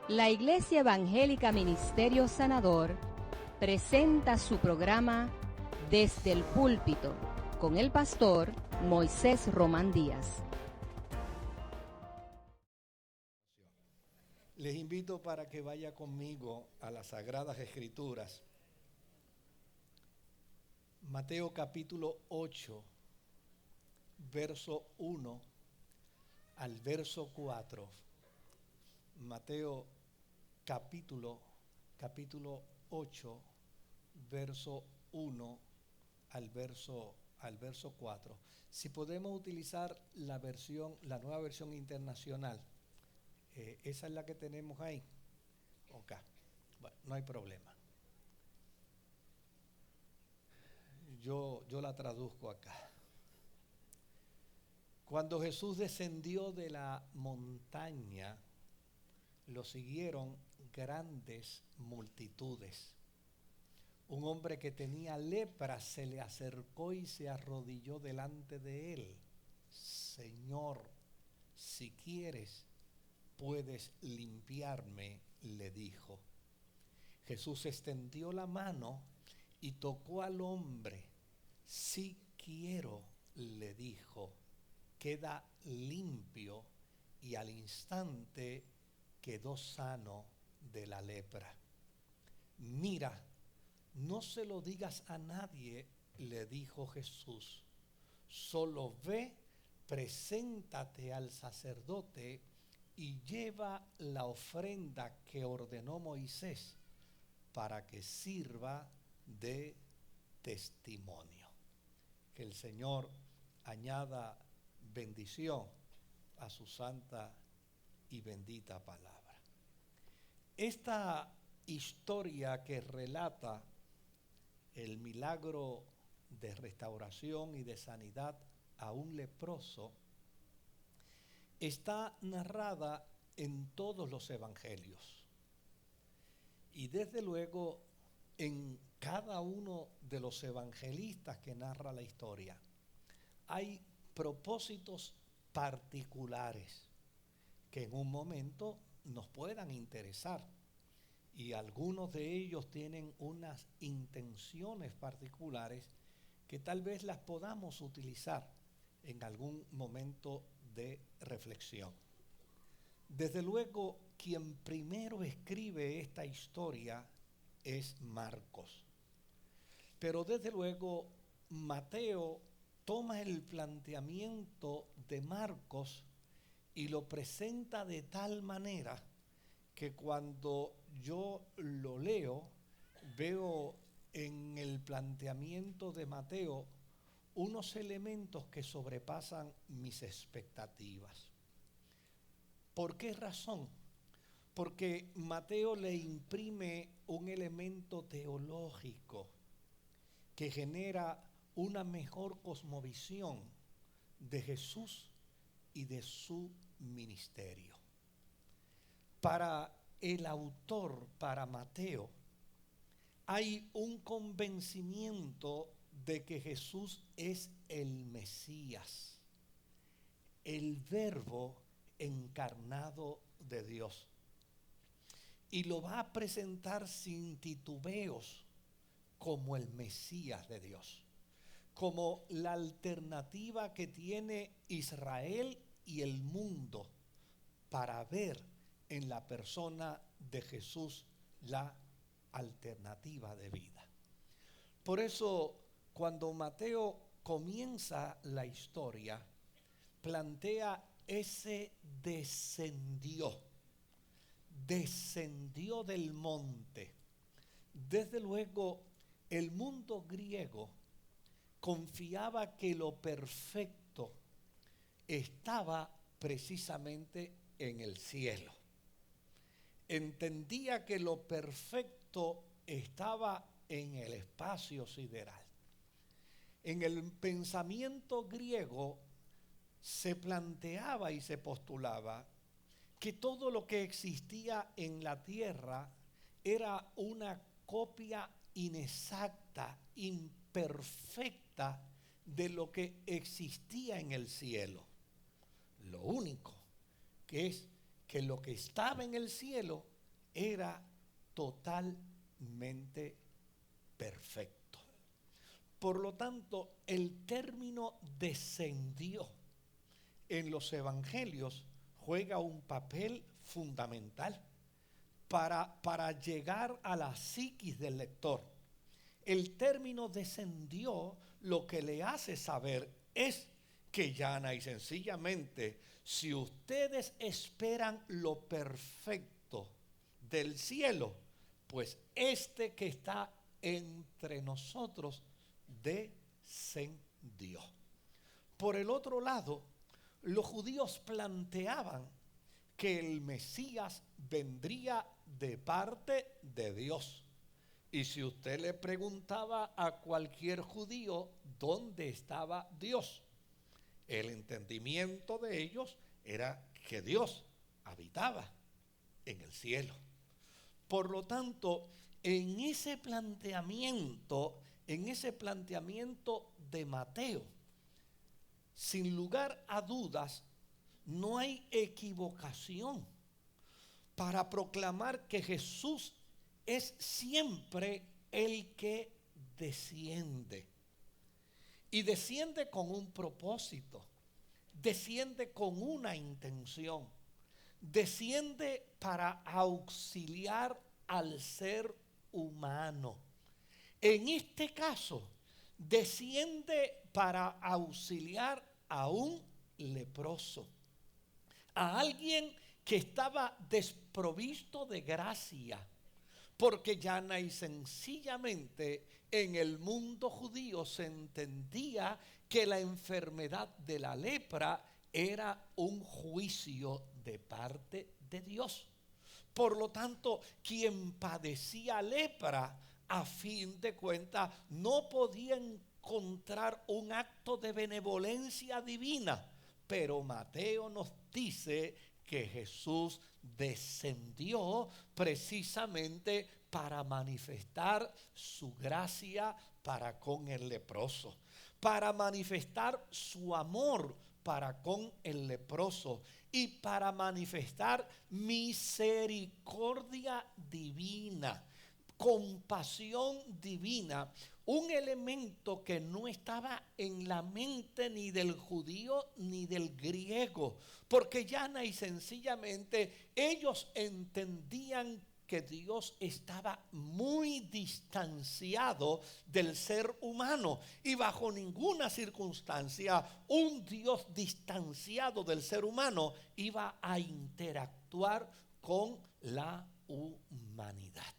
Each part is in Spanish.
La Iglesia Evangélica Ministerio Sanador presenta su programa Desde el Púlpito con el pastor Moisés Román Díaz. Les invito para que vaya conmigo a las Sagradas Escrituras. Mateo capítulo 8, verso 1 al verso 4. Mateo capítulo 8, verso 1 al verso 4. Si podemos utilizar la nueva versión internacional, esa es la que tenemos ahí. Ok, bueno, no hay problema. Yo la traduzco acá. Cuando Jesús descendió de la montaña, lo siguieron grandes multitudes. Un hombre que tenía lepra se le acercó y se arrodilló delante de él. Señor, si quieres, puedes limpiarme, le dijo. Jesús extendió la mano y tocó al hombre. Si quiero, le dijo, queda limpio, y al instante quedó sano de la lepra. Mira, no se lo digas a nadie, le dijo Jesús. Solo ve, preséntate al sacerdote y lleva la ofrenda que ordenó Moisés para que sirva de testimonio. Que el Señor añada bendición a su santa y bendita palabra. Esta historia que relata el milagro de restauración y de sanidad a un leproso está narrada en todos los evangelios. Y desde luego en cada uno de los evangelistas que narra la historia hay propósitos particulares que en un momento nos puedan interesar, y algunos de ellos tienen unas intenciones particulares que tal vez las podamos utilizar en algún momento de reflexión. Desde luego, quien primero escribe esta historia es Marcos. Pero desde luego, Mateo toma el planteamiento de Marcos y lo presenta de tal manera que cuando yo lo leo, veo en el planteamiento de Mateo unos elementos que sobrepasan mis expectativas. ¿Por qué razón? Porque Mateo le imprime un elemento teológico que genera una mejor cosmovisión de Jesús y de su ministerio. Para el autor, para Mateo, hay un convencimiento de que Jesús es el Mesías, el Verbo encarnado de Dios. Y lo va a presentar sin titubeos como el Mesías de Dios, como la alternativa que tiene Israel y el mundo para ver en la persona de Jesús la alternativa de vida. Por eso, cuando Mateo comienza la historia, plantea ese descendió del monte. Desde luego, el mundo griego confiaba que lo perfecto estaba precisamente en el cielo. Entendía que lo perfecto estaba en el espacio sideral. En el pensamiento griego se planteaba y se postulaba que todo lo que existía en la tierra era una copia inexacta, imperfecta de lo que existía en el cielo. Lo único que es que lo que estaba en el cielo era totalmente perfecto. Por lo tanto, el término descendió en los evangelios juega un papel fundamental para llegar a la psiquis del lector. El término descendió lo que le hace saber es que llana y sencillamente, si ustedes esperan lo perfecto del cielo, pues este que está entre nosotros descendió. Por el otro lado, los judíos planteaban que el Mesías vendría de parte de Dios. Y si usted le preguntaba a cualquier judío dónde estaba Dios, el entendimiento de ellos era que Dios habitaba en el cielo. Por lo tanto, en ese planteamiento de Mateo, sin lugar a dudas, no hay equivocación para proclamar que Jesús es siempre el que desciende. Y desciende con un propósito, desciende con una intención, desciende para auxiliar al ser humano. En este caso, desciende para auxiliar a un leproso, a alguien que estaba desprovisto de gracia, porque llana y sencillamente en el mundo judío se entendía que la enfermedad de la lepra era un juicio de parte de Dios. Por lo tanto, quien padecía lepra, a fin de cuentas, no podía encontrar un acto de benevolencia divina. Pero Mateo nos dice que Jesús descendió precisamente para manifestar su gracia para con el leproso, para manifestar su amor para con el leproso y para manifestar misericordia divina, compasión divina, un elemento que no estaba en la mente ni del judío ni del griego, porque llana y sencillamente ellos entendían que Dios estaba muy distanciado del ser humano y bajo ninguna circunstancia un Dios distanciado del ser humano iba a interactuar con la humanidad.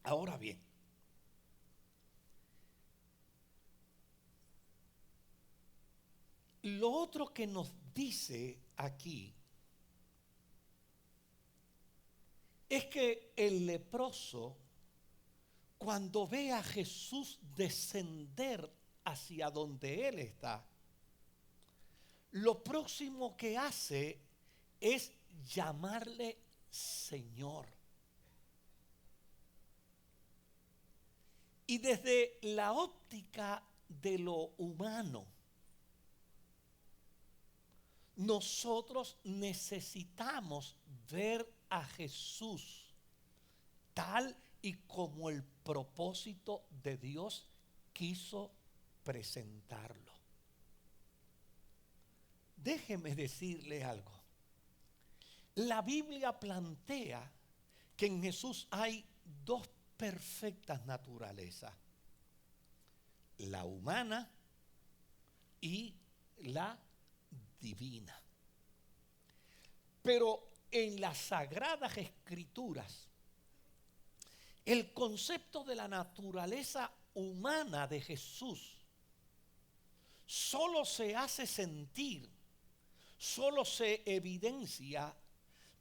Ahora bien, lo otro que nos dice aquí es que el leproso, cuando ve a Jesús descender hacia donde él está, lo próximo que hace es llamarle Señor. Y desde la óptica de lo humano, nosotros necesitamos ver a Jesús tal y como el propósito de Dios quiso presentarlo. Déjeme decirle algo. La Biblia plantea que en Jesús hay dos perfectas naturalezas: la humana y la divina. Pero en las Sagradas Escrituras, el concepto de la naturaleza humana de Jesús solo se hace sentir, solo se evidencia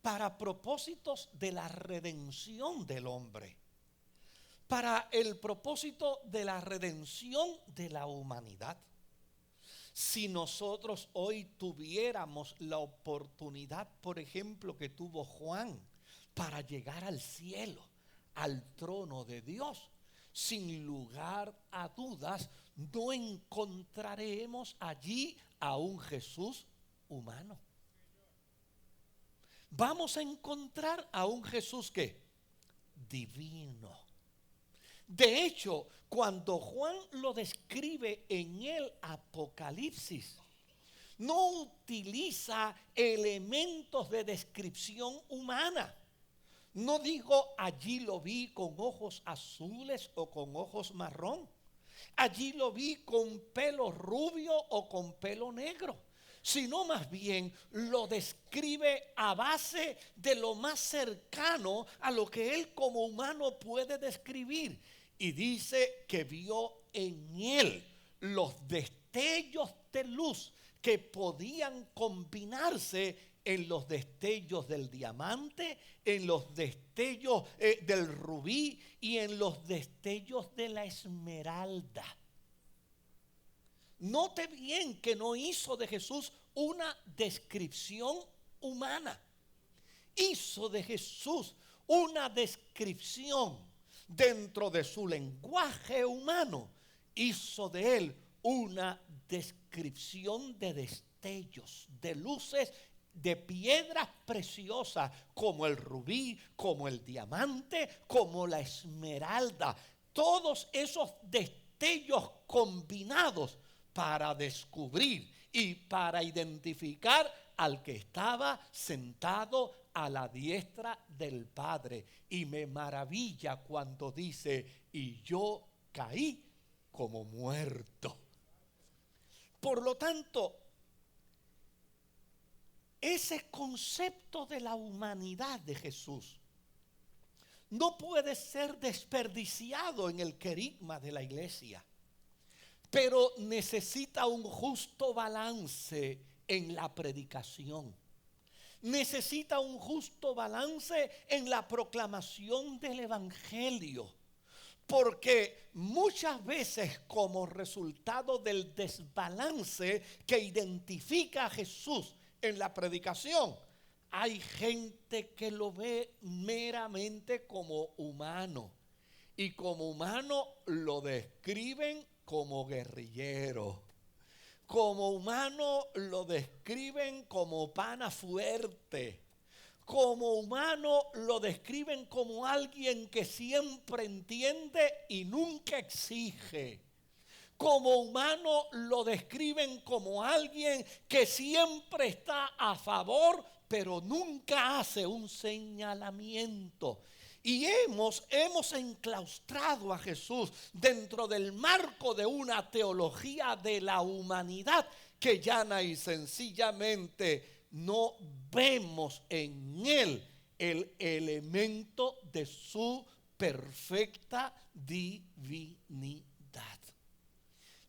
para propósitos de la redención del hombre, para el propósito de la redención de la humanidad. Si nosotros hoy tuviéramos la oportunidad, por ejemplo, que tuvo Juan para llegar al cielo, al trono de Dios, sin lugar a dudas, no encontraremos allí a un Jesús humano. vamos a encontrar a un Jesús que divino. De hecho, cuando Juan lo describe en el Apocalipsis, no utiliza elementos de descripción humana. No digo allí lo vi con ojos azules o con ojos marrón. Allí lo vi con pelo rubio o con pelo negro. Sino más bien lo describe a base de lo más cercano a lo que él como humano puede describir. Y dice que vio en él los destellos de luz que podían combinarse en los destellos del diamante, en los destellos del rubí y en los destellos de la esmeralda. Note bien que no hizo de Jesús una descripción humana. Hizo de Jesús una descripción dentro de su lenguaje humano. Hizo de él una descripción de destellos, de luces, de piedras preciosas como el rubí, como el diamante, como la esmeralda. Todos esos destellos combinados para descubrir y para identificar al que estaba sentado a la diestra del Padre. Y me maravilla cuando dice, y yo caí como muerto. Por lo tanto, ese concepto de la humanidad de Jesús no puede ser desperdiciado en el querigma de la iglesia, pero necesita un justo balance en la predicación. Necesita un justo balance en la proclamación del evangelio. Porque muchas veces, como resultado del desbalance que identifica a Jesús en la predicación, hay gente que lo ve meramente como humano. Y como humano lo describen como guerrillero. Como humano lo describen como pana fuerte. Como humano lo describen como alguien que siempre entiende y nunca exige. Como humano lo describen como alguien que siempre está a favor, pero nunca hace un señalamiento. Y hemos enclaustrado a Jesús dentro del marco de una teología de la humanidad que llana y sencillamente no vemos en él el elemento de su perfecta divinidad.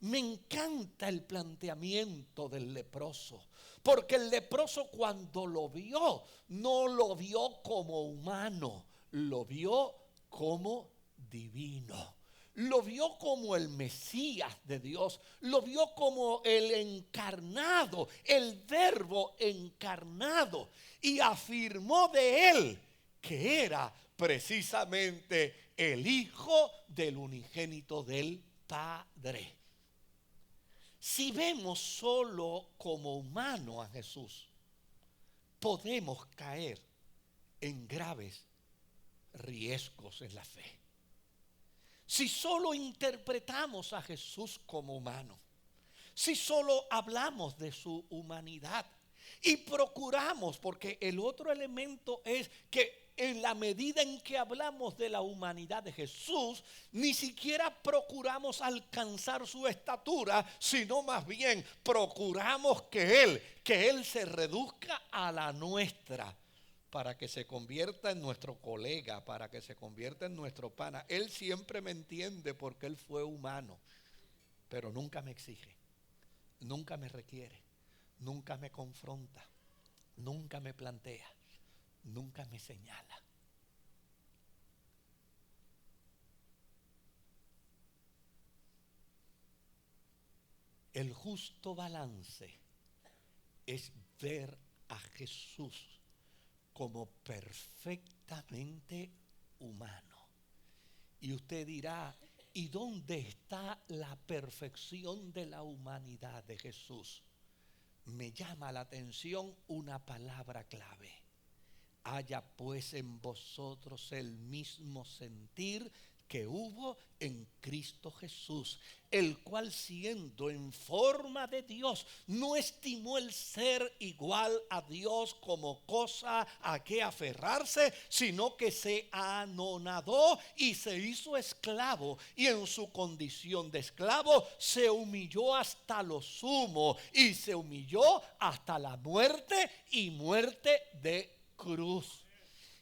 Me encanta el planteamiento del leproso, porque el leproso cuando lo vio, no lo vio como humano, lo vio como divino. Lo vio como el Mesías de Dios, lo vio como el encarnado, el verbo encarnado, y afirmó de él que era precisamente el Hijo del unigénito del Padre. Si vemos solo como humano a Jesús, podemos caer en graves riesgos en la fe. Si solo interpretamos a Jesús como humano, si solo hablamos de su humanidad y procuramos, porque el otro elemento es que en la medida en que hablamos de la humanidad de Jesús, ni siquiera procuramos alcanzar su estatura, sino más bien procuramos que Él se reduzca a la nuestra, para que se convierta en nuestro colega, para que se convierta en nuestro pana. Él siempre me entiende porque Él fue humano, pero nunca me exige, nunca me requiere, nunca me confronta, nunca me plantea, nunca me señala. El justo balance es ver a Jesús como perfectamente humano. Y usted dirá, ¿y dónde está la perfección de la humanidad de Jesús? Me llama la atención una palabra clave: Haya pues en vosotros el mismo sentir que hubo en Cristo Jesús, el cual siendo en forma de Dios, no estimó el ser igual a Dios como cosa a que aferrarse, sino que se anonadó y se hizo esclavo, y en su condición de esclavo se humilló hasta lo sumo, y se humilló hasta la muerte, y muerte de cruz.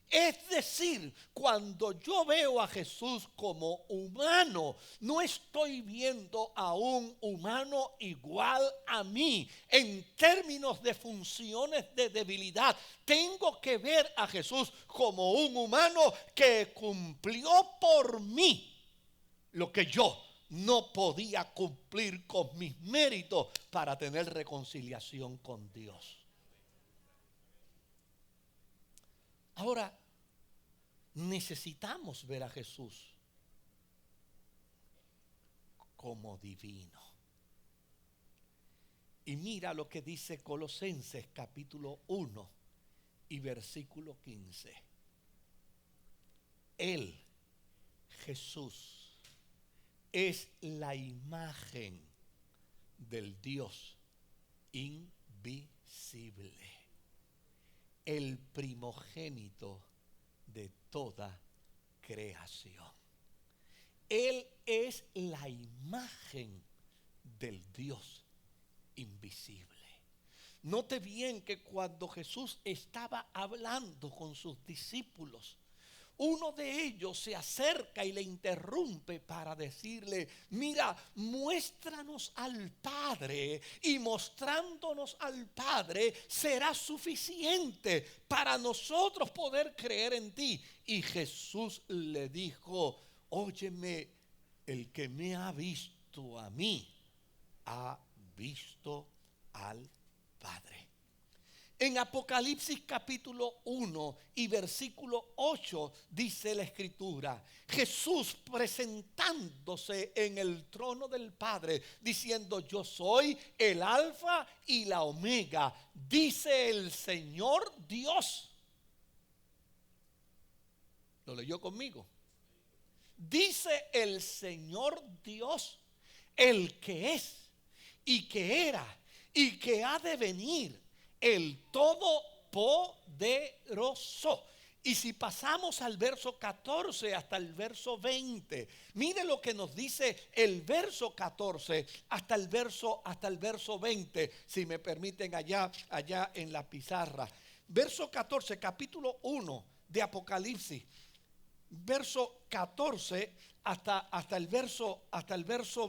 Es decir, cuando yo veo a Jesús como humano, no estoy viendo a un humano igual a mí en términos de funciones de debilidad. Tengo que ver a Jesús como un humano que cumplió por mí lo que yo no podía cumplir con mis méritos para tener reconciliación con Dios. Ahora, necesitamos ver a Jesús como divino. Y mira lo que dice Colosenses capítulo 1 y versículo 15. Él, Jesús, es la imagen del Dios invisible, el primogénito de toda creación. Él es la imagen del Dios invisible. Note bien que cuando Jesús estaba hablando con sus discípulos, uno de ellos se acerca y le interrumpe para decirle: mira, muéstranos al Padre, y mostrándonos al Padre será suficiente para nosotros poder creer en ti. Y Jesús le dijo: óyeme, el que me ha visto a mí, ha visto al Padre. En Apocalipsis capítulo 1 y versículo 8 dice la Escritura: Jesús presentándose en el trono del Padre, diciendo: yo soy el alfa y la omega, dice el Señor Dios. ¿Lo leyó conmigo? Dice el Señor Dios, el que es y que era y que ha de venir, el Todopoderoso. Y si pasamos al verso 14 hasta el verso 20, mire lo que nos dice el verso 14 hasta el verso 20, si me permiten, allá en la pizarra. Verso 14, capítulo 1 de Apocalipsis, verso 14 hasta el verso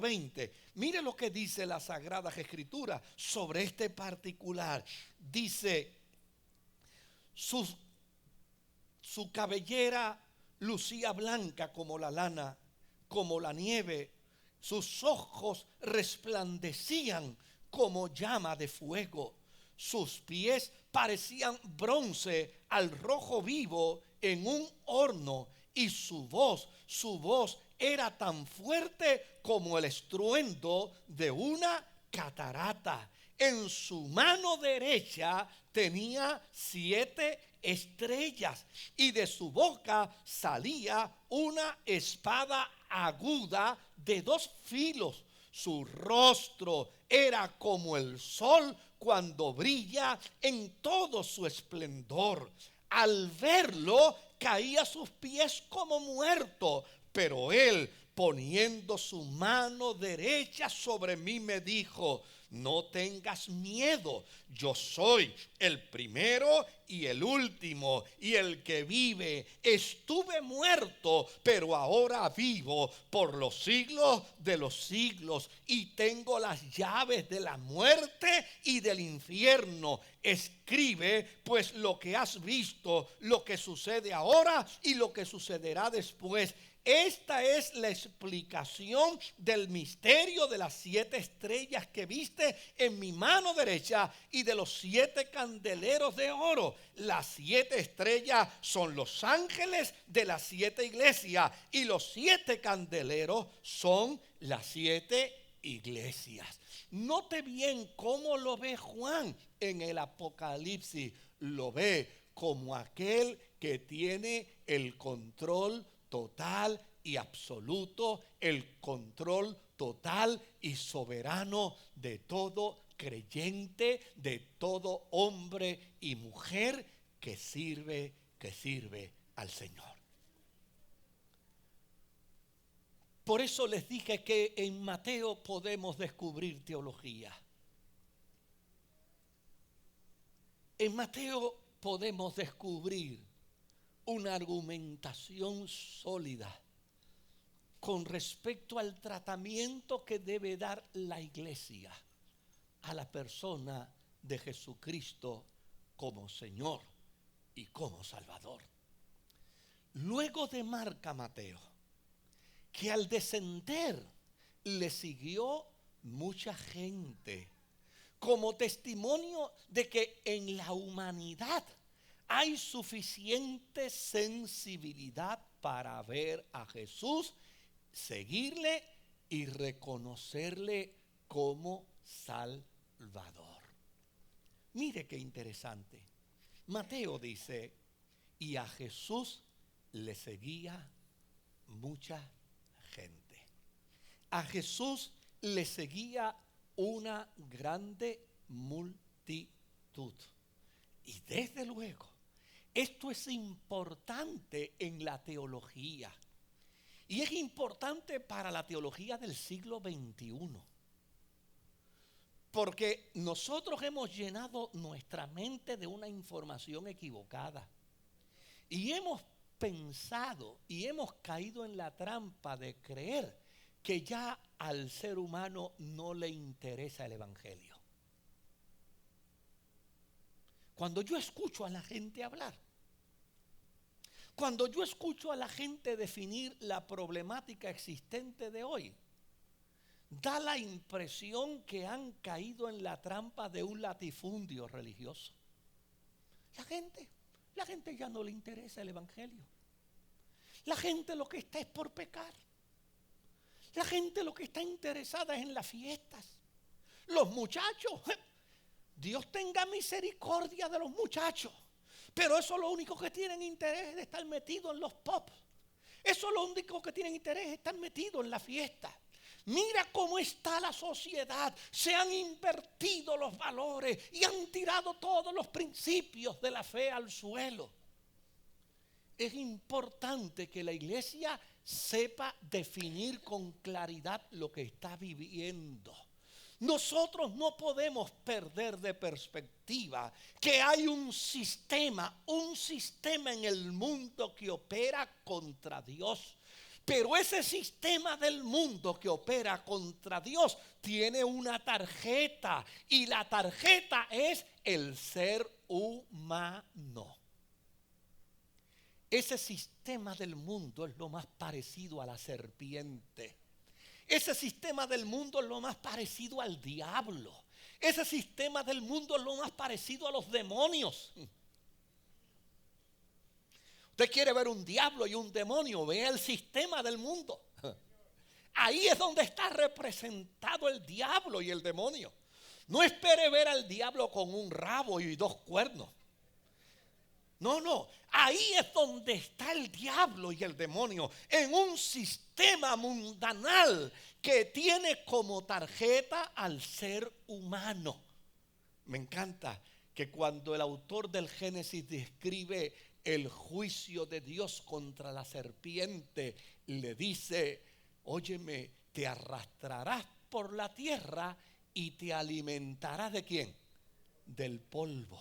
20. Mire lo que dice las Sagradas Escrituras sobre este particular. Dice: su cabellera lucía blanca como la lana, como la nieve. Sus ojos resplandecían como llama de fuego. Sus pies parecían bronce al rojo vivo en un horno. Y su voz era tan fuerte como el estruendo de una catarata. En su mano derecha tenía 7 estrellas, y de su boca salía una espada aguda de 2 filos. Su rostro era como el sol cuando brilla en todo su esplendor. Al verlo, caía a sus pies como muerto, pero él, poniendo su mano derecha sobre mí, me dijo: no tengas miedo, yo soy el primero y el último y el que vive. Estuve muerto, pero ahora vivo por los siglos de los siglos, y tengo las llaves de la muerte y del infierno. Escribe pues lo que has visto, lo que sucede ahora y lo que sucederá después. Esta es la explicación del misterio de las 7 estrellas que viste en mi mano derecha y de los 7 candeleros de oro. Las 7 estrellas son los ángeles de las 7 iglesias, y los 7 candeleros son las 7 iglesias. Note bien cómo lo ve Juan en el Apocalipsis. Lo ve como aquel que tiene el control total y absoluto, el control total y soberano de todo creyente, de todo hombre y mujer que sirve al Señor. Por eso les dije que en Mateo podemos descubrir teología. En Mateo podemos descubrir una argumentación sólida con respecto al tratamiento que debe dar la iglesia a la persona de Jesucristo como Señor y como Salvador. Luego demarca Mateo que al descender le siguió mucha gente, como testimonio de que en la humanidad hay suficiente sensibilidad para ver a Jesús, seguirle y reconocerle como Salvador. Mire qué interesante. Mateo dice, y a Jesús le seguía mucha gente. A Jesús le seguía una grande multitud. Y desde luego, esto es importante en la teología. Y es importante para la teología del siglo XXI. Porque nosotros hemos llenado nuestra mente de una información equivocada. Y hemos pensado y hemos caído en la trampa de creer que ya al ser humano no le interesa el evangelio. Cuando yo escucho a la gente hablar, cuando yo escucho a la gente definir la problemática existente de hoy, da la impresión que han caído en la trampa de un latifundio religioso. La gente ya no le interesa el evangelio. La gente lo que está es por pecar. La gente lo que está interesada es en las fiestas. Los muchachos, Dios tenga misericordia de los muchachos, pero eso es lo único que tienen interés de estar metidos en los pop. Eso es lo único que tienen interés, estar metidos en la fiesta. Mira cómo está la sociedad. Se han invertido los valores y han tirado todos los principios de la fe al suelo. Es importante que la iglesia sepa definir con claridad lo que está viviendo. Nosotros no podemos perder de perspectiva que hay un sistema en el mundo que opera contra Dios. Pero ese sistema del mundo que opera contra Dios tiene una tarjeta, y la tarjeta es el ser humano. Ese sistema del mundo es lo más parecido a la serpiente. Ese sistema del mundo es lo más parecido al diablo. Ese sistema del mundo es lo más parecido a los demonios. Usted quiere ver un diablo y un demonio, vea el sistema del mundo. Ahí es donde está representado el diablo y el demonio. No espere ver al diablo con un rabo y 2 cuernos. No, ahí es donde está el diablo y el demonio, en un sistema mundanal que tiene como tarjeta al ser humano. Me encanta que cuando el autor del Génesis describe el juicio de Dios contra la serpiente, le dice, óyeme, te arrastrarás por la tierra y te alimentarás ¿de quién? Del polvo.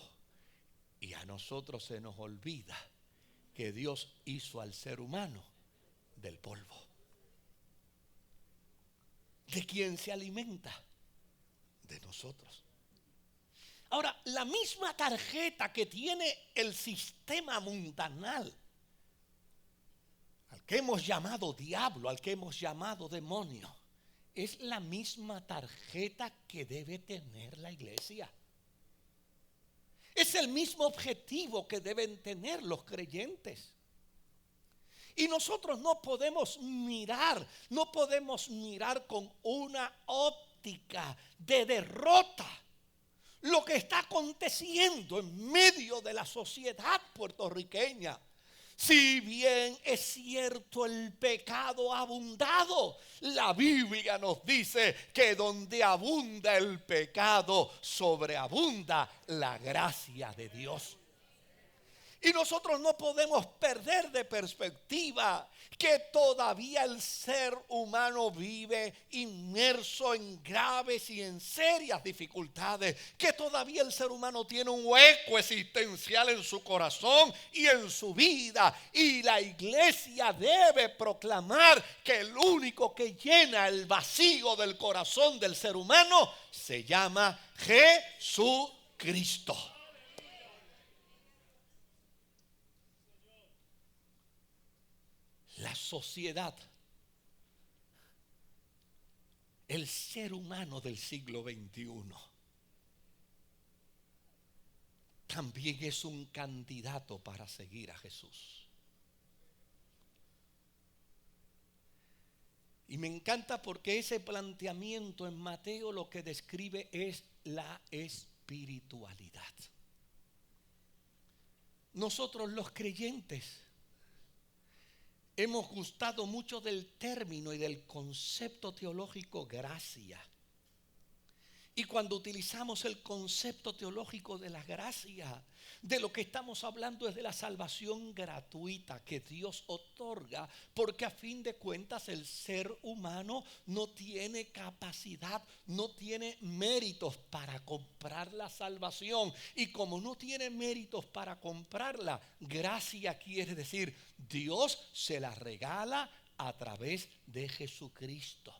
Y a nosotros se nos olvida que Dios hizo al ser humano del polvo. ¿De quién se alimenta? De nosotros. Ahora, la misma tarjeta que tiene el sistema mundanal, al que hemos llamado diablo, al que hemos llamado demonio, es la misma tarjeta que debe tener la iglesia. Es el mismo objetivo que deben tener los creyentes. Y nosotros no podemos mirar con una óptica de derrota lo que está aconteciendo en medio de la sociedad puertorriqueña. Si bien es cierto el pecado ha abundado, la Biblia nos dice que donde abunda el pecado, sobreabunda la gracia de Dios. Y nosotros no podemos perder de perspectiva que todavía el ser humano vive inmerso en graves y en serias dificultades, que todavía el ser humano tiene un hueco existencial en su corazón y en su vida, y la iglesia debe proclamar que el único que llena el vacío del corazón del ser humano se llama Jesucristo. La sociedad, el ser humano del siglo XXI, también es un candidato para seguir a Jesús. Y me encanta porque ese planteamiento en Mateo lo que describe es la espiritualidad. Nosotros los creyentes hemos gustado mucho del término y del concepto teológico gracia. Y cuando utilizamos el concepto teológico de la gracia, de lo que estamos hablando es de la salvación gratuita que Dios otorga, porque a fin de cuentas el ser humano no tiene capacidad, no tiene méritos para comprar la salvación. Y como no tiene méritos para comprarla, gracia quiere decir Dios se la regala a través de Jesucristo.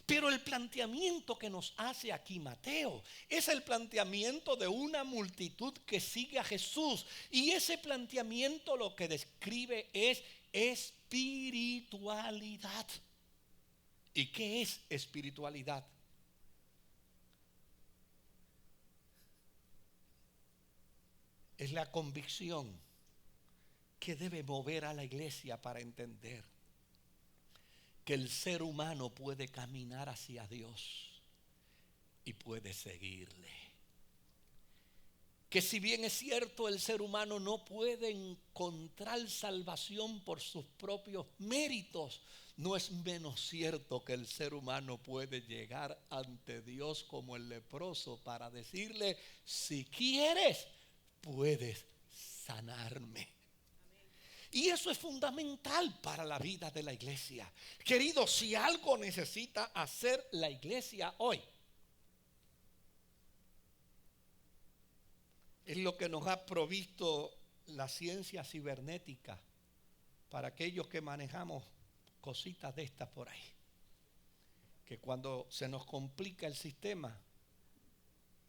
Pero el planteamiento que nos hace aquí Mateo es el planteamiento de una multitud que sigue a Jesús. Y ese planteamiento lo que describe es espiritualidad. ¿Y qué es espiritualidad? Es la convicción que debe mover a la iglesia para entender que el ser humano puede caminar hacia Dios y puede seguirle. Que si bien es cierto el ser humano no puede encontrar salvación por sus propios méritos, no es menos cierto que el ser humano puede llegar ante Dios como el leproso para decirle: si quieres, puedes sanarme. Y eso es fundamental para la vida de la iglesia. Queridos, si algo necesita hacer la iglesia hoy, es lo que nos ha provisto la ciencia cibernética para aquellos que manejamos cositas de estas por ahí. Que cuando se nos complica el sistema,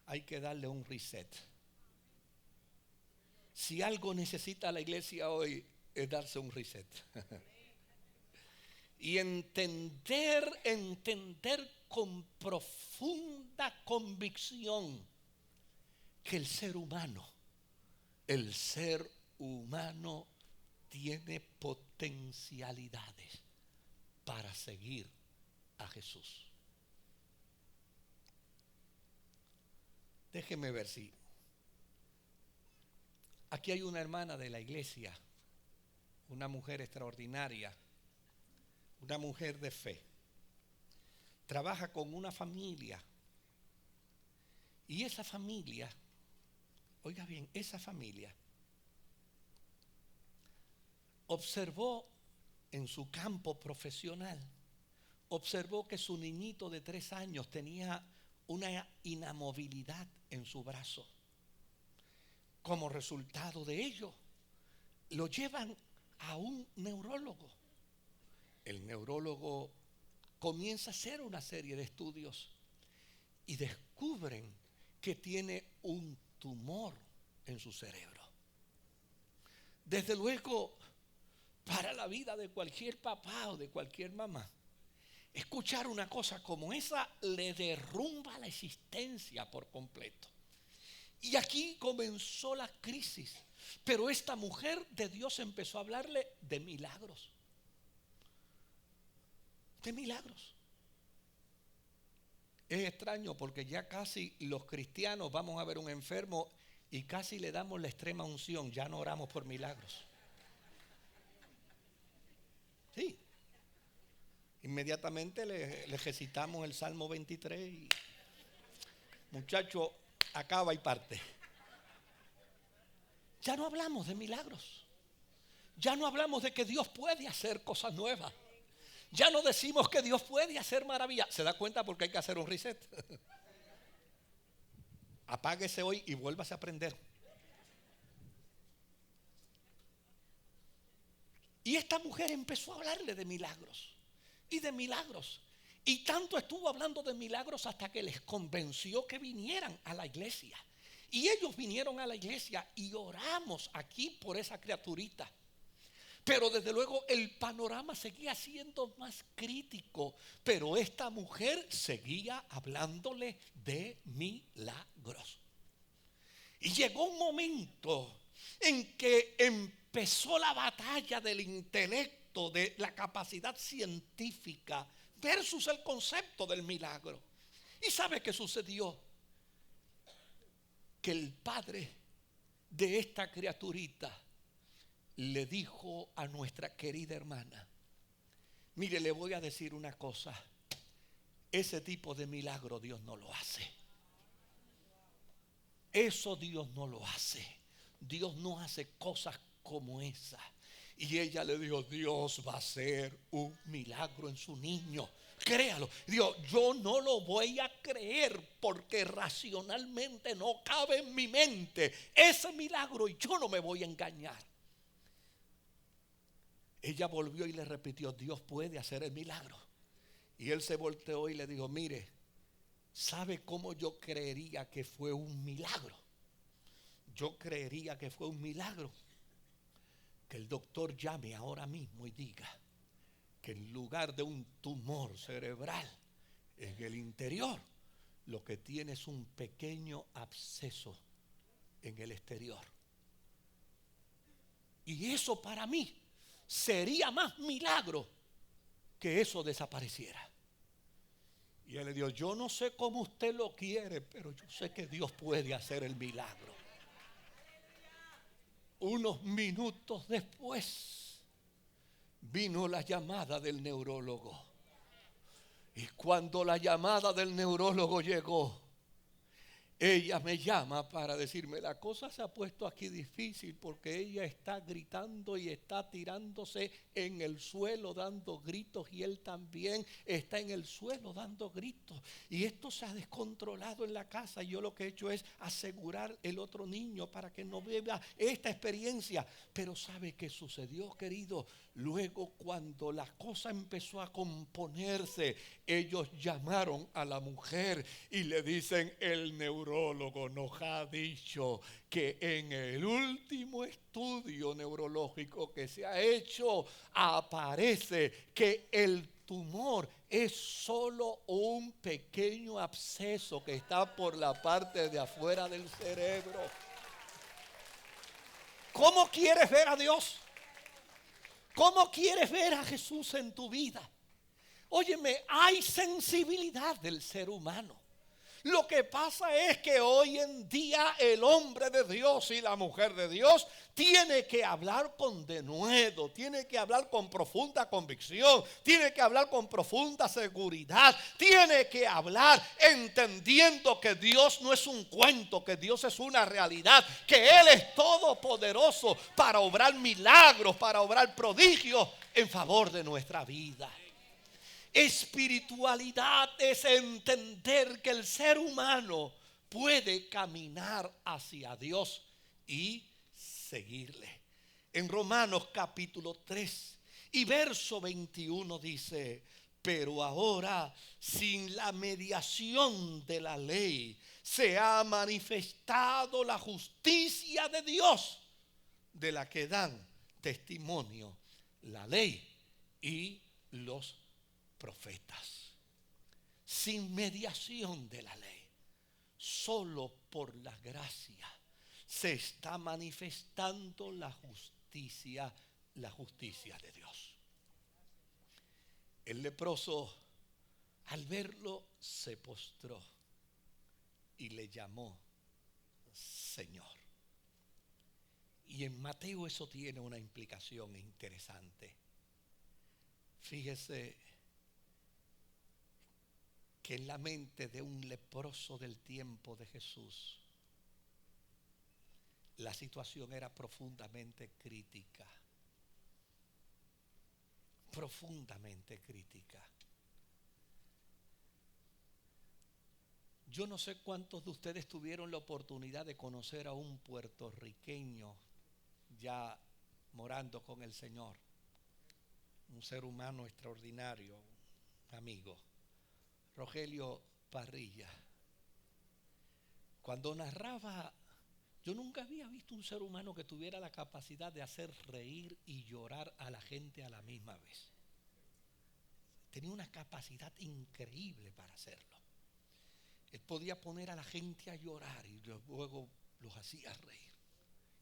hay que darle un reset. Si algo necesita la iglesia hoy, es darse un reset. Y entender con profunda convicción que el ser humano tiene potencialidades para seguir a Jesús. Déjeme ver si aquí hay una hermana de la iglesia, una mujer extraordinaria, una mujer de fe. Trabaja con una familia. Y esa familia, oiga bien, esa familia observó en su campo profesional, observó que su niñito de 3 años tenía una inamovilidad en su brazo. Como resultado de ello, lo llevan a un neurólogo. El neurólogo comienza a hacer una serie de estudios y descubren que tiene un tumor en su cerebro. Desde luego, para la vida de cualquier papá o de cualquier mamá, escuchar una cosa como esa le derrumba la existencia por completo. Y aquí comenzó la crisis. Pero esta mujer de Dios empezó a hablarle de milagros. De milagros. Es extraño porque ya casi los cristianos vamos a ver un enfermo y casi le damos la extrema unción, ya no oramos por milagros. Sí. Inmediatamente le recitamos el Salmo 23 y muchacho acaba y parte. Ya no hablamos de milagros. Ya no hablamos de que Dios puede hacer cosas nuevas. Ya no decimos que Dios puede hacer maravillas. ¿Se da cuenta? Porque hay que hacer un reset. Apáguese hoy y vuélvase a aprender. Y esta mujer empezó a hablarle de milagros y de milagros. Y tanto estuvo hablando de milagros hasta que les convenció que vinieran a la iglesia. Y ellos vinieron a la iglesia y oramos aquí por esa criaturita. Pero desde luego el panorama seguía siendo más crítico. Pero esta mujer seguía hablándole de milagros. Y llegó un momento en que empezó la batalla del intelecto, de la capacidad científica versus el concepto del milagro. ¿Y sabe qué sucedió? Que el padre de esta criaturita le dijo a nuestra querida hermana: mire, le voy a decir una cosa, ese tipo de milagro Dios no lo hace. Eso Dios no lo hace. Dios no hace cosas como esa. Y ella le dijo: Dios va a hacer un milagro en su niño. Créalo. Dios, yo no lo voy a creer porque racionalmente no cabe en mi mente ese milagro y yo no me voy a engañar. Ella volvió y le repitió: Dios puede hacer el milagro. Y él se volteó y le dijo: mire, ¿sabe cómo yo creería que fue un milagro? Yo creería que fue un milagro que el doctor llame ahora mismo y diga que en lugar de un tumor cerebral en el interior, lo que tiene es un pequeño absceso en el exterior. Y eso para mí sería más milagro que eso desapareciera. Y él le dijo: yo no sé cómo usted lo quiere, pero yo sé que Dios puede hacer el milagro. Unos minutos después vino la llamada del neurólogo. Y cuando la llamada del neurólogo llegó, ella me llama para decirme: la cosa se ha puesto aquí difícil porque ella está gritando y está tirándose en el suelo dando gritos, y él también está en el suelo dando gritos, y esto se ha descontrolado en la casa. Y yo lo que he hecho es asegurar el otro niño para que no viva esta experiencia. Pero ¿sabe qué sucedió, querido? Luego, cuando la cosa empezó a componerse, ellos llamaron a la mujer y le dicen: el neurólogo nos ha dicho que en el último estudio neurológico que se ha hecho aparece que el tumor es solo un pequeño absceso que está por la parte de afuera del cerebro. ¿Cómo quieres ver a Dios? ¿Cómo quieres ver a Jesús en tu vida? Óyeme, hay sensibilidad del ser humano. Lo que pasa es que hoy en día el hombre de Dios y la mujer de Dios tiene que hablar con denuedo, tiene que hablar con profunda convicción, tiene que hablar con profunda seguridad, tiene que hablar entendiendo que Dios no es un cuento, que Dios es una realidad, que Él es todopoderoso para obrar milagros, para obrar prodigios en favor de nuestra vida. Espiritualidad es entender que el ser humano puede caminar hacia Dios y seguirle. En Romanos capítulo 3 y verso 21 dice: pero ahora, sin la mediación de la ley, se ha manifestado la justicia de Dios, de la que dan testimonio la ley y los profetas. Sin mediación de la ley, solo por la gracia se está manifestando la justicia de Dios. El leproso Al verlo se postró y le llamó Señor. Y en Mateo eso tiene una implicación interesante. Fíjese que en la mente de un leproso del tiempo de Jesús, la situación era profundamente crítica. Profundamente crítica. Yo no sé cuántos de ustedes tuvieron la oportunidad de conocer a un puertorriqueño ya morando con el Señor. Un ser humano extraordinario, amigo. Rogelio Parrilla. Cuando narraba, yo nunca había visto un ser humano que tuviera la capacidad de hacer reír y llorar a la gente a la misma vez. Tenía una capacidad increíble para hacerlo. Él podía poner a la gente a llorar y luego los hacía reír.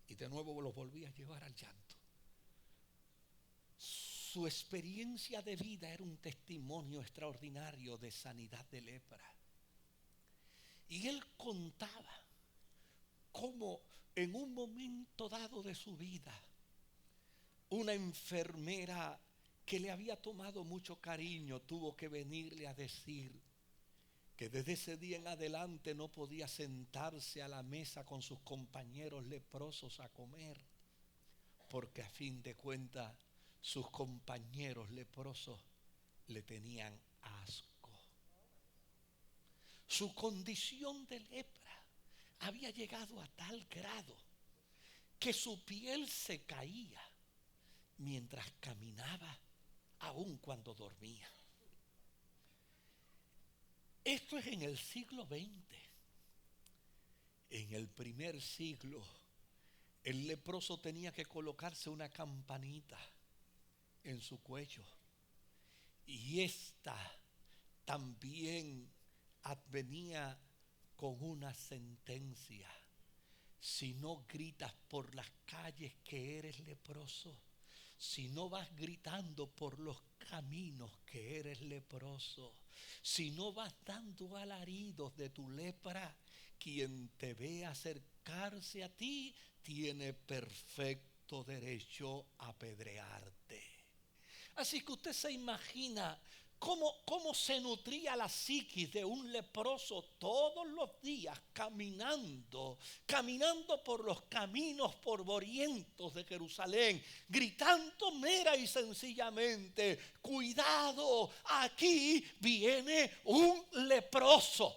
Y de nuevo los volvía a llevar al llanto. Su experiencia de vida era un testimonio extraordinario de sanidad de lepra. Y él contaba cómo en un momento dado de su vida, una enfermera que le había tomado mucho cariño tuvo que venirle a decir que desde ese día en adelante no podía sentarse a la mesa con sus compañeros leprosos a comer, porque a fin de cuentas sus compañeros leprosos le tenían asco. Su condición de lepra había llegado a tal grado que su piel se caía mientras caminaba, aun cuando dormía. Esto es en el siglo XX. En el primer siglo, el leproso tenía que colocarse una campanita en su cuello. Y esta también advenía con una sentencia. Si no gritas por las calles que eres leproso, si no vas gritando por los caminos que eres leproso, si no vas dando alaridos de tu lepra, quien te ve acercarse a ti tiene perfecto derecho a apedrearte. Así que usted se imagina cómo se nutría la psiquis de un leproso todos los días caminando por los caminos polvorientos de Jerusalén, gritando mera y sencillamente: cuidado, aquí viene un leproso.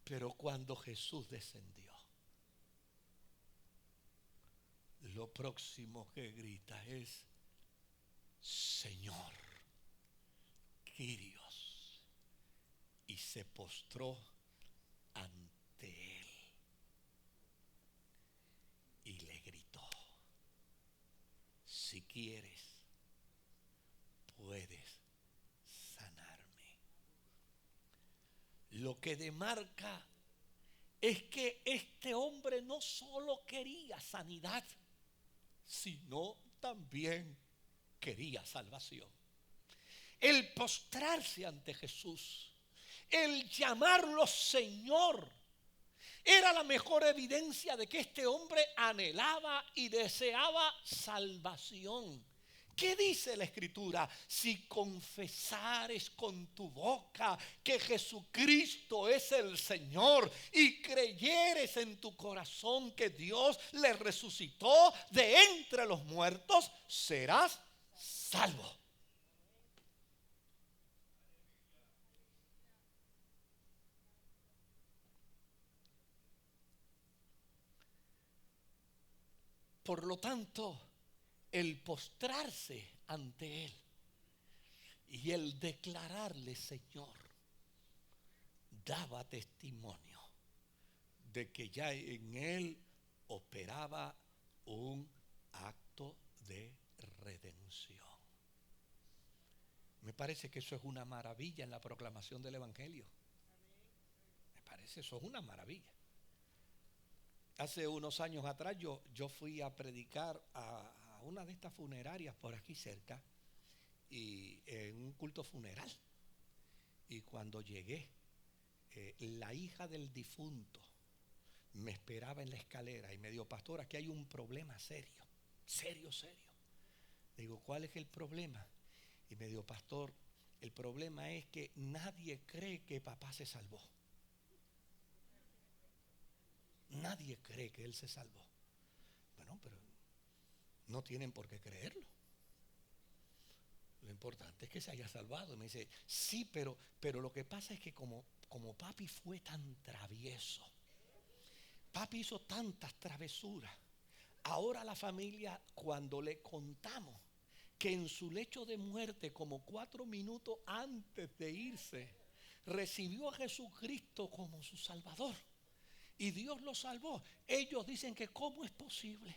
Pero cuando Jesús descendió, lo próximo que grita es: Señor, Kyrios, y se postró ante él y le gritó: si quieres, puedes sanarme. Lo que demarca es que este hombre no solo quería sanidad, sino también quería salvación. El postrarse ante Jesús, el llamarlo Señor, era la mejor evidencia de que este hombre anhelaba y deseaba salvación. ¿Qué dice la Escritura? Si confesares con tu boca que Jesucristo es el Señor y creyeres en tu corazón que Dios le resucitó de entre los muertos, serás salvo. Por lo tanto, el postrarse ante Él y el declararle Señor daba testimonio de que ya en Él operaba un acto de redención. Me parece que eso es una maravilla en la proclamación del Evangelio. Me parece eso es una maravilla. Hace unos años atrás yo fui a predicar a una de estas funerarias por aquí cerca, y en un culto funeral. Y cuando llegué, la hija del difunto me esperaba en la escalera y me dijo: pastor, aquí hay un problema serio, serio, serio. Digo: ¿cuál es el problema? Y me dijo: pastor, el problema es que nadie cree que papá se salvó. Nadie cree que él se salvó. Bueno, pero no tienen por qué creerlo. Lo importante es que se haya salvado. Y me dice: sí, pero lo que pasa es que como papi fue tan travieso, papi hizo tantas travesuras, ahora la familia, cuando le contamos que en su lecho de muerte, como 4 minutos antes de irse, recibió a Jesucristo como su Salvador y Dios lo salvó, ellos dicen que cómo es posible,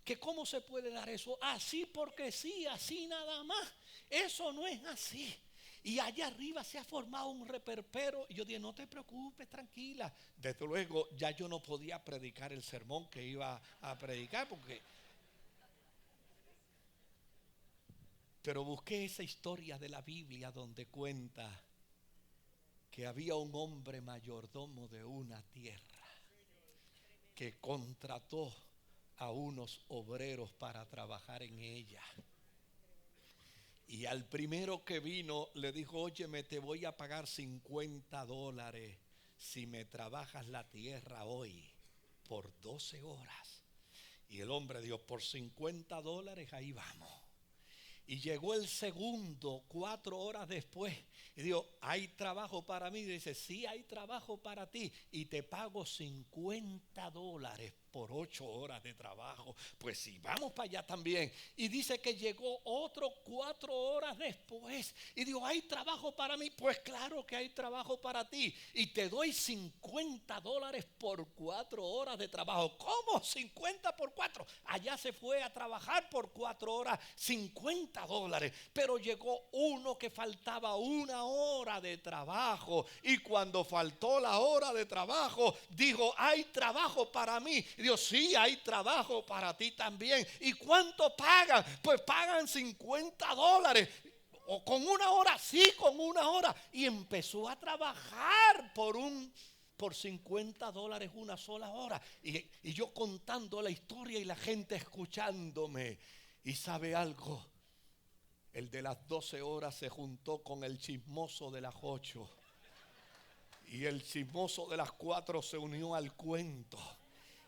que cómo se puede dar eso así porque sí, así nada más. Eso no es así. Y allá arriba se ha formado un reperpero. Y yo dije: no te preocupes, tranquila. Desde luego ya yo no podía predicar el sermón que iba a predicar, pero busqué esa historia de la Biblia donde cuenta que había un hombre mayordomo de una tierra que contrató a unos obreros para trabajar en ella. Y al primero que vino le dijo: óyeme, te voy a pagar $50 si me trabajas la tierra hoy por 12 horas. Y el hombre dijo: por $50 ahí vamos. Y llegó el segundo 4 horas después y dijo: ¿hay trabajo para mí? Y dice: sí, hay trabajo para ti y te pago $50 por 8 horas de trabajo. Pues sí, vamos para allá también. Y dice que llegó otro 4 horas después y dijo: ¿hay trabajo para mí? Pues claro que hay trabajo para ti y te doy $50 por 4 horas de trabajo. ¿Cómo? 50 por 4. Allá se fue a trabajar por 4 horas, $50. Pero llegó uno que faltaba 1 hora de trabajo y cuando faltó la hora de trabajo dijo: ¿hay trabajo para mí? Y dijo: sí, hay trabajo para ti también. ¿Y cuánto pagan? Pues pagan $50. O con 1 hora, sí, con 1 hora. Y empezó a trabajar por $50 1 sola hora. Y yo contando la historia y la gente escuchándome. Y sabe algo, el de las 12 horas se juntó con el chismoso de las 8. Y el chismoso de las 4 se unió al cuento.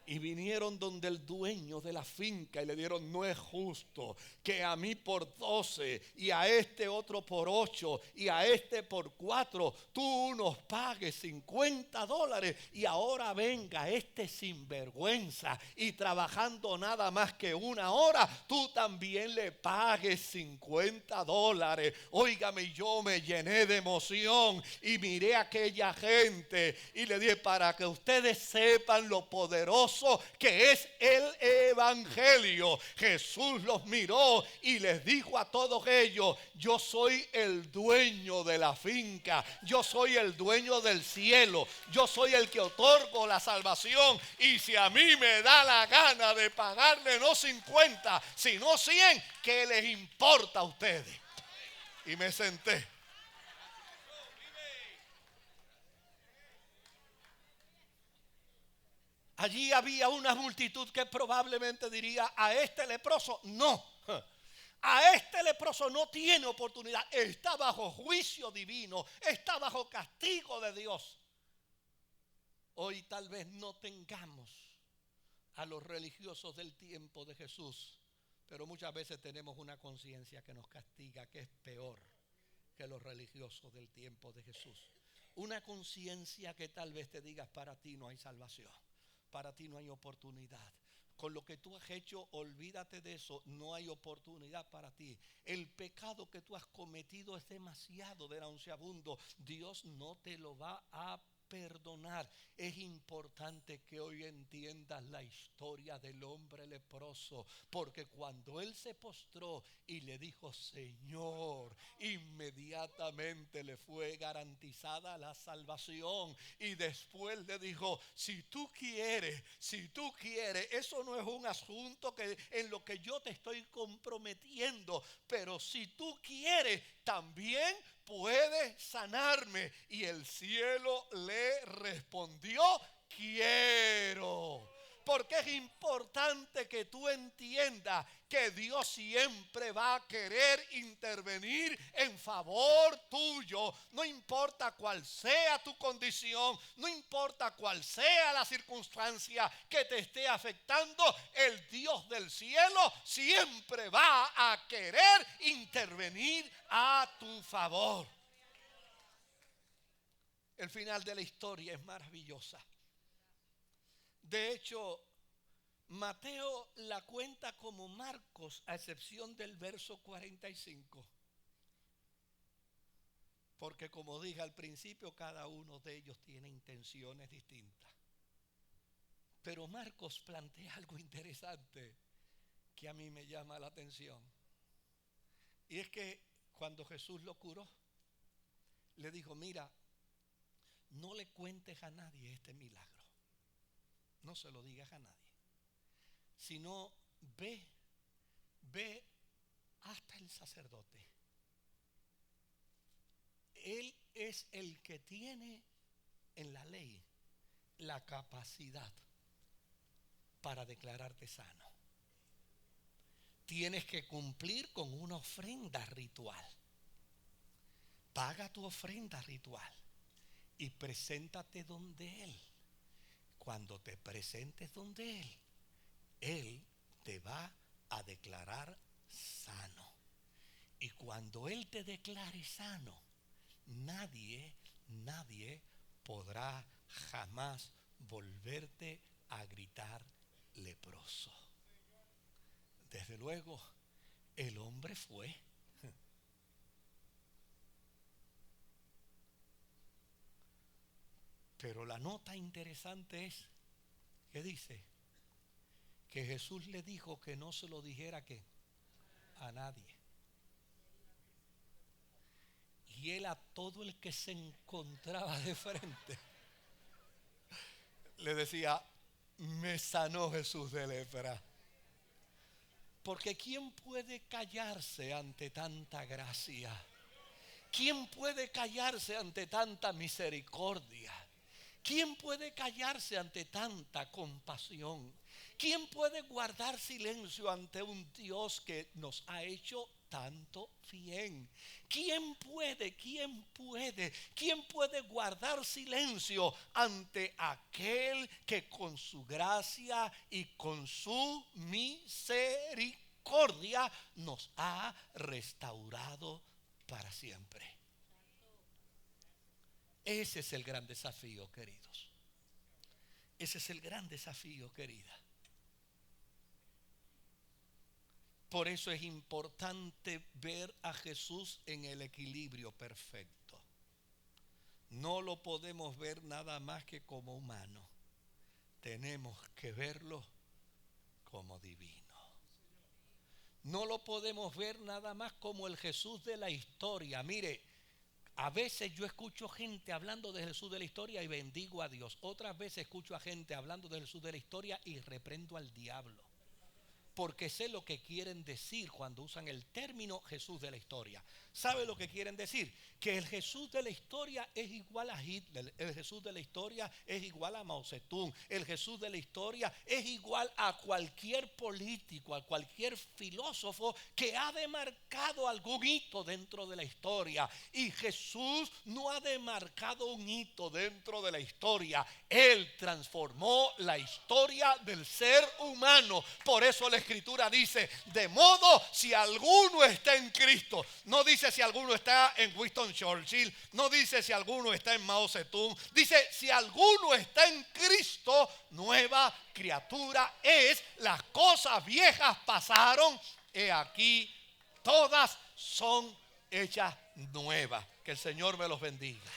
Y vinieron donde el dueño de la finca y le dieron: no es justo que a mí por 12 y a este otro por 8 y a este por 4 tú nos pagues $50 y ahora venga este sinvergüenza y trabajando nada más que 1 hora tú también le pagues $50. Óigame, yo me llené de emoción y miré a aquella gente y le dije: para que ustedes sepan lo poderoso que es el evangelio. Jesús los miró y les dijo a todos ellos: yo soy el dueño de la finca, yo soy el dueño del cielo, yo soy el que otorgo la salvación, y si a mí me da la gana de pagarle no 50 sino 100, ¿qué les importa a ustedes? Y me senté. Allí había una multitud que probablemente diría: a este leproso no, a este leproso no tiene oportunidad, está bajo juicio divino, está bajo castigo de Dios. Hoy tal vez no tengamos a los religiosos del tiempo de Jesús, pero muchas veces tenemos una conciencia que nos castiga, que es peor que los religiosos del tiempo de Jesús. Una conciencia que tal vez te digas: para ti no hay salvación, para ti no hay oportunidad. Con lo que tú has hecho, olvídate de eso, no hay oportunidad para ti. El pecado que tú has cometido es demasiado nauseabundo. Dios no te lo va a perdonar. Es importante que hoy entiendas la historia del hombre leproso, porque cuando él se postró y le dijo Señor, inmediatamente le fue garantizada la salvación. Y después le dijo, si tú quieres, eso no es un asunto en lo que yo te estoy comprometiendo, pero si tú quieres, también puedes sanarme. Y el cielo le respondió, quiero. Porque es importante que tú entiendas que Dios siempre va a querer intervenir en favor tuyo. No importa cuál sea tu condición, no importa cuál sea la circunstancia que te esté afectando, el Dios del cielo siempre va a querer intervenir a tu favor. El final de la historia es maravillosa. De hecho, Mateo la cuenta como Marcos, a excepción del verso 45. Porque como dije al principio, cada uno de ellos tiene intenciones distintas. Pero Marcos plantea algo interesante que a mí me llama la atención. Y es que cuando Jesús lo curó, le dijo, mira, no le cuentes a nadie este milagro. No se lo digas a nadie. Sino ve hasta el sacerdote. Él es el que tiene en la ley la capacidad para declararte sano. Tienes que cumplir con una ofrenda ritual. Paga tu ofrenda ritual y preséntate donde Él. Cuando te presentes donde Él te va a declarar sano. Y cuando Él te declare sano, nadie podrá jamás volverte a gritar leproso. Desde luego, el hombre fue. Pero la nota interesante es que dice que Jesús le dijo que no se lo dijera ¿qué? A nadie. Y él a todo el que se encontraba de frente le decía, me sanó Jesús de lepra. Porque ¿quién puede callarse ante tanta gracia? ¿Quién puede callarse ante tanta misericordia? ¿Quién puede callarse ante tanta compasión? ¿Quién puede guardar silencio ante un Dios que nos ha hecho tanto bien? ¿Quién puede guardar silencio ante aquel que con su gracia y con su misericordia nos ha restaurado para siempre? Ese es el gran desafío, queridos. Ese es el gran desafío, querida. Por eso es importante ver a Jesús en el equilibrio perfecto. No lo podemos ver nada más que como humano. Tenemos que verlo como divino. No lo podemos ver nada más como el Jesús de la historia. Mire, a veces yo escucho gente hablando de Jesús de la historia y bendigo a Dios. Otras veces escucho a gente hablando de Jesús de la historia y reprendo al diablo. Porque sé lo que quieren decir cuando usan el término Jesús de la historia. ¿Sabe lo que quieren decir? Que el Jesús de la historia es igual a Hitler. El Jesús de la historia es igual a Mao Zedong. El Jesús de la historia es igual a cualquier político, a cualquier filósofo que ha demarcado algún hito dentro de la historia. Y Jesús no ha demarcado un hito dentro de la historia. Él transformó la historia del ser humano. Por eso la Escritura dice, de modo si alguno está en Cristo. No dice si alguno está en Winston Churchill, no dice si alguno está en Mao Zedong, dice si alguno está en Cristo, nueva criatura es. Las cosas viejas pasaron, he aquí todas son hechas nuevas. Que el Señor me los bendiga.